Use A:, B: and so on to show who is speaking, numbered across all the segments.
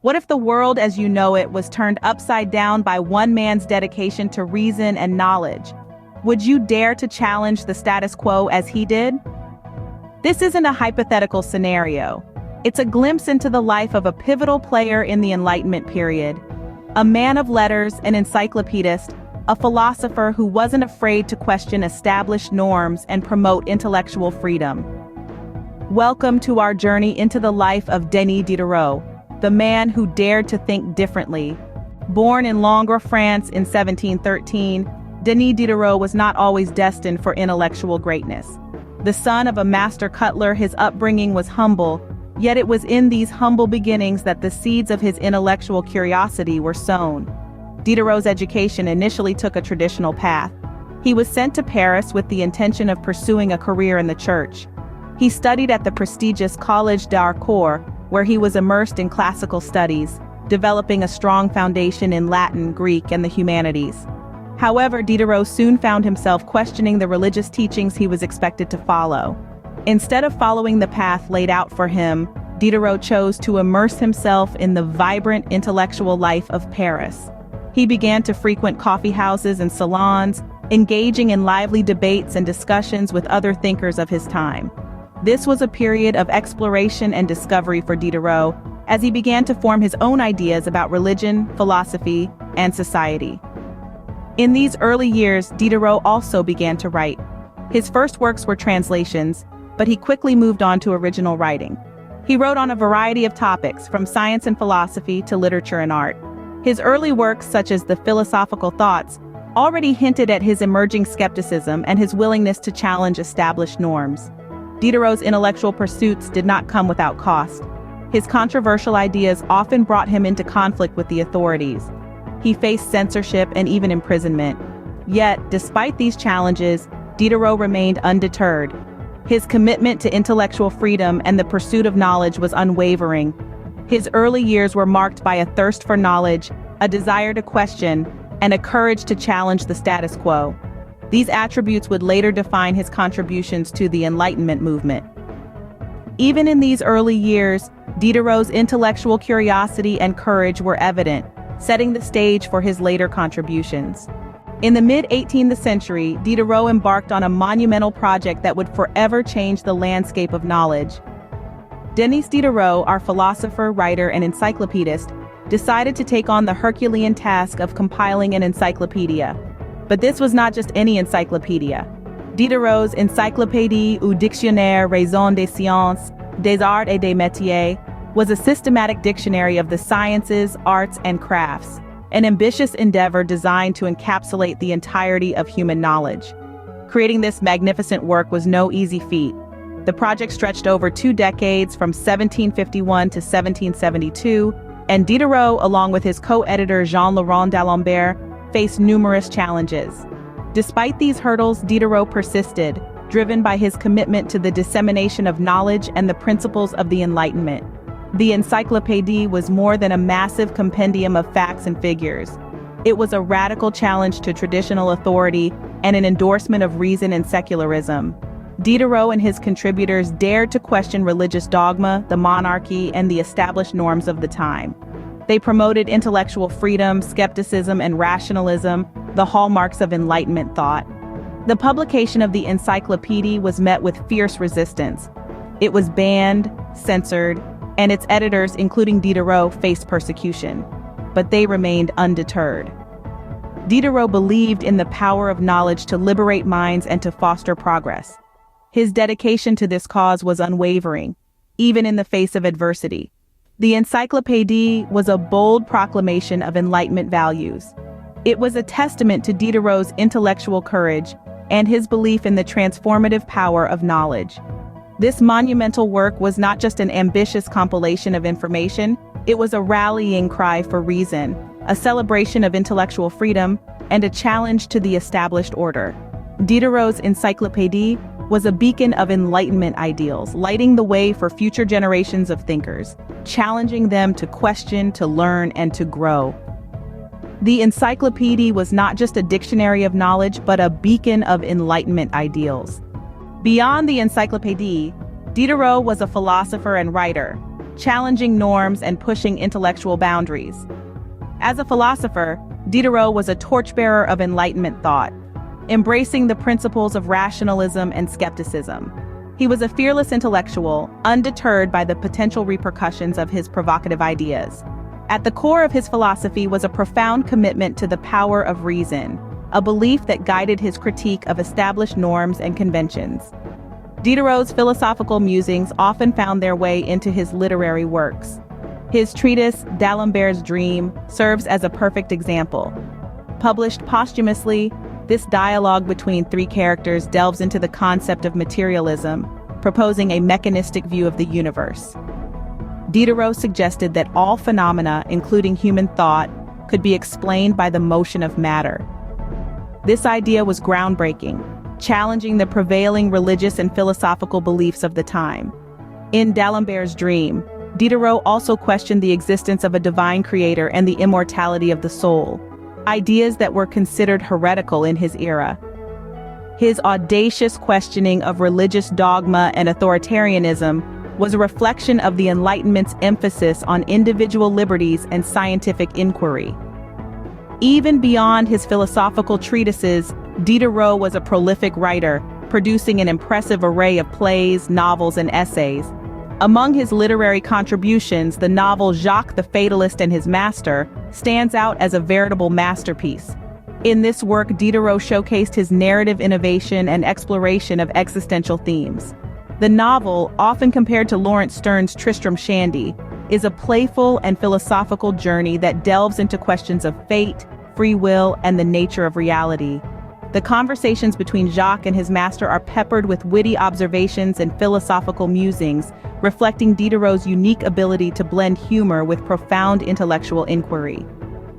A: What if the world as you know it was turned upside down by one man's dedication to reason and knowledge? Would you dare to challenge the status quo as he did? This isn't a hypothetical scenario. It's a glimpse into the life of a pivotal player in the Enlightenment period. A man of letters, an encyclopedist, a philosopher who wasn't afraid to question established norms and promote intellectual freedom. Welcome to our journey into the life of Denis Diderot, the man who dared to think differently. Born in Langres, France in 1713, Denis Diderot was not always destined for intellectual greatness. The son of a master cutler, his upbringing was humble, yet it was in these humble beginnings that the seeds of his intellectual curiosity were sown. Diderot's education initially took a traditional path. He was sent to Paris with the intention of pursuing a career in the church. He studied at the prestigious Collège d'Harcourt, where he was immersed in classical studies, developing a strong foundation in Latin, Greek, and the humanities. However, Diderot soon found himself questioning the religious teachings he was expected to follow. Instead of following the path laid out for him, Diderot chose to immerse himself in the vibrant intellectual life of Paris. He began to frequent coffee houses and salons, engaging in lively debates and discussions with other thinkers of his time. This was a period of exploration and discovery for Diderot, as he began to form his own ideas about religion, philosophy, and society. In these early years, Diderot also began to write. His first works were translations, but he quickly moved on to original writing. He wrote on a variety of topics, from science and philosophy to literature and art. His early works, such as the Philosophical Thoughts, already hinted at his emerging skepticism and his willingness to challenge established norms. Diderot's intellectual pursuits did not come without cost. His controversial ideas often brought him into conflict with the authorities. He faced censorship and even imprisonment. Yet, despite these challenges, Diderot remained undeterred. His commitment to intellectual freedom and the pursuit of knowledge was unwavering. His early years were marked by a thirst for knowledge, a desire to question, and a courage to challenge the status quo. These attributes would later define his contributions to the Enlightenment movement. Even in these early years, Diderot's intellectual curiosity and courage were evident, setting the stage for his later contributions. In the mid-18th century, Diderot embarked on a monumental project that would forever change the landscape of knowledge. Denis Diderot, our philosopher, writer, and encyclopedist, decided to take on the Herculean task of compiling an encyclopedia. But this was not just any encyclopedia. Diderot's Encyclopédie ou Dictionnaire raison des sciences, des arts et des métiers was a systematic dictionary of the sciences, arts, and crafts, an ambitious endeavor designed to encapsulate the entirety of human knowledge. Creating this magnificent work was no easy feat. The project stretched over 2 decades, from 1751 to 1772, and Diderot, along with his co-editor Jean-Laurent d'Alembert, faced numerous challenges. Despite these hurdles, Diderot persisted, driven by his commitment to the dissemination of knowledge and the principles of the Enlightenment. The Encyclopédie was more than a massive compendium of facts and figures. It was a radical challenge to traditional authority and an endorsement of reason and secularism. Diderot and his contributors dared to question religious dogma, the monarchy, and the established norms of the time. They promoted intellectual freedom, skepticism, and rationalism, the hallmarks of Enlightenment thought. The publication of the Encyclopédie was met with fierce resistance. It was banned, censored, and its editors, including Diderot, faced persecution. But they remained undeterred. Diderot believed in the power of knowledge to liberate minds and to foster progress. His dedication to this cause was unwavering, even in the face of adversity. The Encyclopédie was a bold proclamation of Enlightenment values. It was a testament to Diderot's intellectual courage and his belief in the transformative power of knowledge. This monumental work was not just an ambitious compilation of information, it was a rallying cry for reason, a celebration of intellectual freedom, and a challenge to the established order. Diderot's Encyclopédie was a beacon of Enlightenment ideals, lighting the way for future generations of thinkers, challenging them to question, to learn, and to grow. The Encyclopédie was not just a dictionary of knowledge, but a beacon of Enlightenment ideals. Beyond the Encyclopédie, Diderot was a philosopher and writer. challenging norms and pushing intellectual boundaries. As a philosopher, Diderot was a torchbearer of Enlightenment thought, embracing the principles of rationalism and skepticism. He was a fearless intellectual, undeterred by the potential repercussions of his provocative ideas. At the core of his philosophy was a profound commitment to the power of reason, a belief that guided his critique of established norms and conventions. Diderot's philosophical musings often found their way into his literary works. His treatise, D'Alembert's Dream, serves as a perfect example. Published posthumously, this dialogue between three characters delves into the concept of materialism, proposing a mechanistic view of the universe. Diderot suggested that all phenomena, including human thought, could be explained by the motion of matter. This idea was groundbreaking, challenging the prevailing religious and philosophical beliefs of the time. In D'Alembert's Dream, Diderot also questioned the existence of a divine creator and the immortality of the soul, ideas that were considered heretical in his era. His audacious questioning of religious dogma and authoritarianism was a reflection of the Enlightenment's emphasis on individual liberties and scientific inquiry. Even beyond his philosophical treatises, Diderot was a prolific writer, producing an impressive array of plays, novels, and essays. Among his literary contributions, the novel Jacques the Fatalist and His Master stands out as a veritable masterpiece. In this work, Diderot showcased his narrative innovation and exploration of existential themes. The novel, often compared to Laurence Sterne's Tristram Shandy, is a playful and philosophical journey that delves into questions of fate, free will, and the nature of reality. The conversations between Jacques and his master are peppered with witty observations and philosophical musings, reflecting Diderot's unique ability to blend humor with profound intellectual inquiry.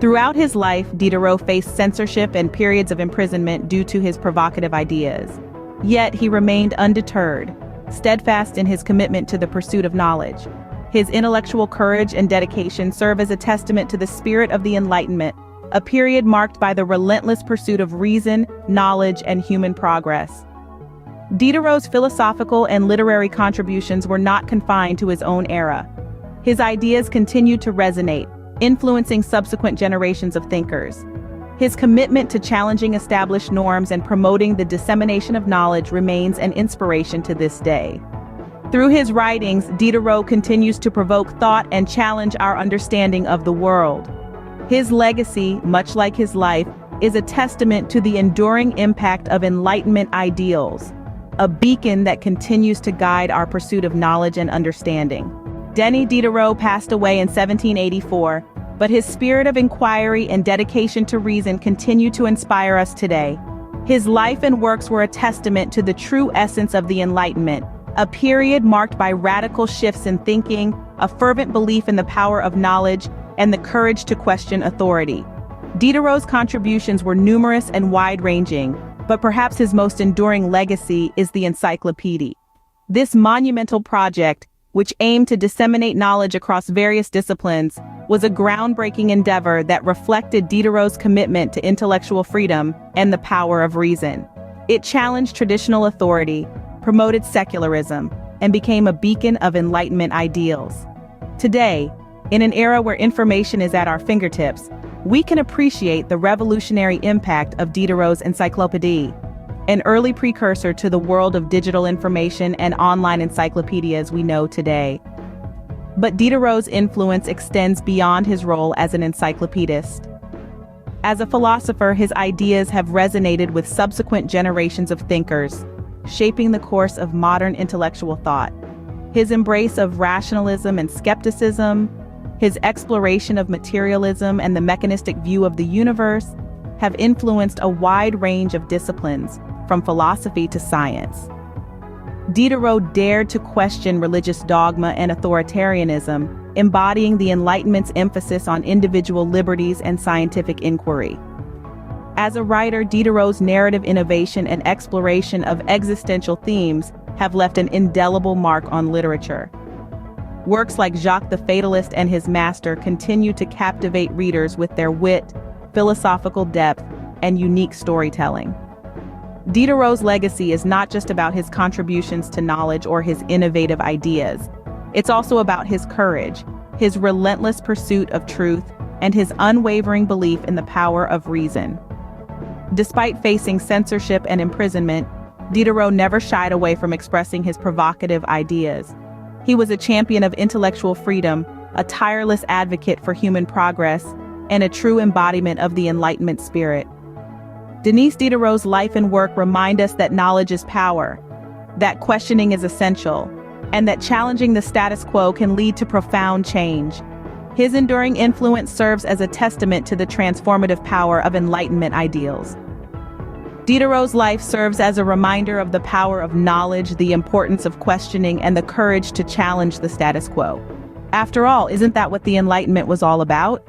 A: Throughout his life, Diderot faced censorship and periods of imprisonment due to his provocative ideas. Yet he remained undeterred, steadfast in his commitment to the pursuit of knowledge. His intellectual courage and dedication serve as a testament to the spirit of the Enlightenment, a period marked by the relentless pursuit of reason, knowledge, and human progress. Diderot's philosophical and literary contributions were not confined to his own era. His ideas continued to resonate, influencing subsequent generations of thinkers. His commitment to challenging established norms and promoting the dissemination of knowledge remains an inspiration to this day. Through his writings, Diderot continues to provoke thought and challenge our understanding of the world. His legacy, much like his life, is a testament to the enduring impact of Enlightenment ideals, a beacon that continues to guide our pursuit of knowledge and understanding. Denis Diderot passed away in 1784, but his spirit of inquiry and dedication to reason continue to inspire us today. His life and works were a testament to the true essence of the Enlightenment, a period marked by radical shifts in thinking, a fervent belief in the power of knowledge, and the courage to question authority. Diderot's contributions were numerous and wide-ranging, but perhaps his most enduring legacy is the Encyclopedist. This monumental project, which aimed to disseminate knowledge across various disciplines, was a groundbreaking endeavor that reflected Diderot's commitment to intellectual freedom and the power of reason. It challenged traditional authority, promoted secularism, and became a beacon of Enlightenment ideals. Today, in an era where information is at our fingertips, we can appreciate the revolutionary impact of Diderot's Encyclopedist, an early precursor to the world of digital information and online encyclopedias we know today. But Diderot's influence extends beyond his role as an encyclopedist. As a philosopher, his ideas have resonated with subsequent generations of thinkers, shaping the course of modern intellectual thought. His embrace of rationalism and skepticism, his exploration of materialism and the mechanistic view of the universe have influenced a wide range of disciplines, from philosophy to science. Diderot dared to question religious dogma and authoritarianism, embodying the Enlightenment's emphasis on individual liberties and scientific inquiry. As a writer, Diderot's narrative innovation and exploration of existential themes have left an indelible mark on literature. Works like Jacques the Fatalist and His Master continue to captivate readers with their wit, philosophical depth, and unique storytelling. Diderot's legacy is not just about his contributions to knowledge or his innovative ideas. It's also about his courage, his relentless pursuit of truth, and his unwavering belief in the power of reason. Despite facing censorship and imprisonment, Diderot never shied away from expressing his provocative ideas. He was a champion of intellectual freedom, a tireless advocate for human progress, and a true embodiment of the Enlightenment spirit. Denis Diderot's life and work remind us that knowledge is power, that questioning is essential, and that challenging the status quo can lead to profound change. His enduring influence serves as a testament to the transformative power of Enlightenment ideals. Diderot's life serves as a reminder of the power of knowledge, the importance of questioning, and the courage to challenge the status quo. After all, isn't that what the Enlightenment was all about?